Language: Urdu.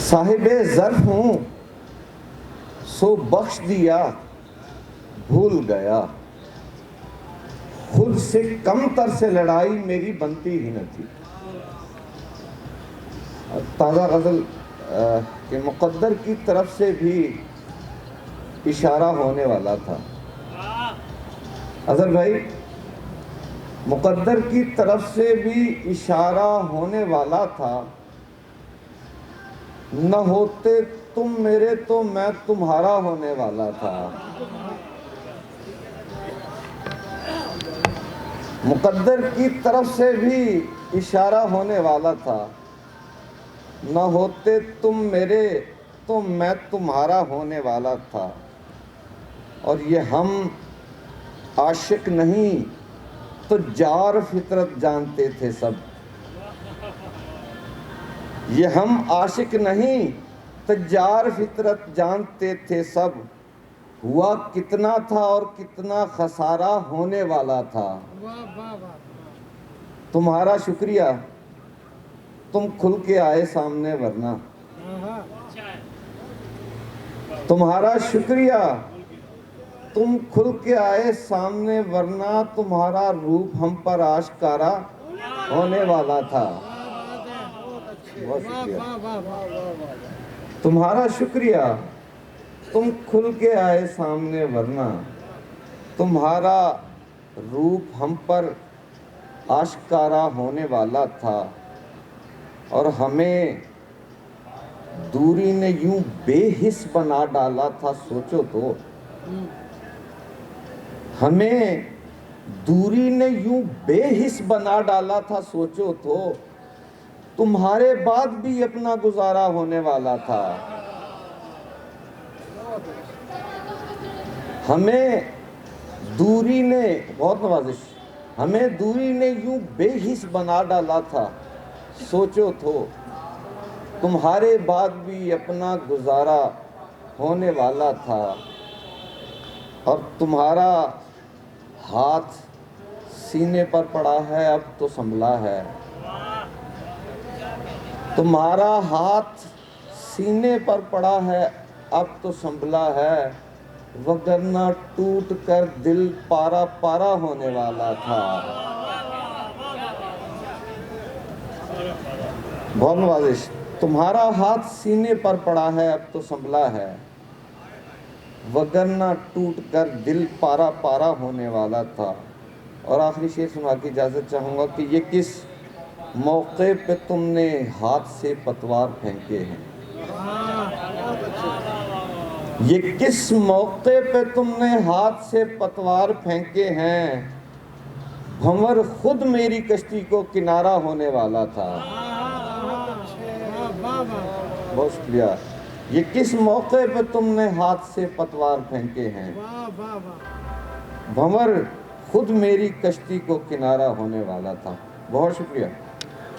صاحب ظرف ہوں سو بخش دیا بھول گیا، خود سے کم تر سے لڑائی میری بنتی ہی نہ تھی۔ تازہ غزل کہ مقدر کی طرف سے بھی اشارہ ہونے والا تھا۔ اظہر بھائی، مقدر کی طرف سے بھی اشارہ ہونے والا تھا، نہ ہوتے تم میرے تو میں تمہارا ہونے والا تھا۔ مقدر کی طرف سے بھی اشارہ ہونے والا تھا، نہ ہوتے تم میرے تو میں تمہارا ہونے والا تھا۔ اور یہ ہم عاشق نہیں تو جار فطرت جانتے تھے سب۔ یہ ہم عاشق نہیں تو جار فطرت جانتے تھے سب، ہوا کتنا تھا اور کتنا خسارہ ہونے والا تھا۔ تمہارا شکریہ تم کھل کے آئے سامنے ورنہ، تمہارا شکریہ تم کھل کے آئے سامنے ورنہ، تمہارا روپ ہم پر آشکارا ہونے والا تھا۔ بہت شکریہ۔ تمہارا شکریہ تم کھل کے آئے سامنے ورنہ، تمہارا روپ ہم پر آشکارا ہونے والا تھا۔ اور ہمیں دوری نے یوں بے حس بنا ڈالا تھا، سوچو تو۔ ہمیں دوری نے یوں بے حس بنا ڈالا تھا، سوچو تو۔ تمہارے بعد بھی اپنا گزارا ہونے والا تھا۔ ہمیں دوری نے، بہت نوازش، ہمیں دوری نے یوں بے حس بنا ڈالا تھا، سوچو تو۔ تمہارے بعد بھی اپنا گزارا ہونے والا تھا۔ اور تمہارا ہاتھ سینے پر پڑا ہے اب تو سنبھلا ہے، تمہارا ہاتھ سینے پر پڑا ہے اب تو سنبھلا ہے، وگرنہ ٹوٹ کر دل پارا پارا ہونے والا تھا۔ بہت نوازش۔ تمہارا ہاتھ سینے پر پڑا ہے اب تو سنبھلا ہے، وگرنہ ٹوٹ کر دل پارا پارا ہونے والا تھا۔ اور آخری شعر سنا کے اجازت چاہوں گا کہ یہ کس موقع پہ تم نے ہاتھ سے پتوار پھینکے ہیں، یہ کس موقع پہ تم نے ہاتھ سے پتوار پھینکے ہیں، بھنور خود میری کشتی کو کنارہ ہونے والا تھا۔ بہت شکریہ۔ یہ کس موقع پہ تم نے ہاتھ سے پتوار پھینکے ہیں، بھنور خود میری کشتی کو کنارہ ہونے والا تھا۔ بہت شکریہ۔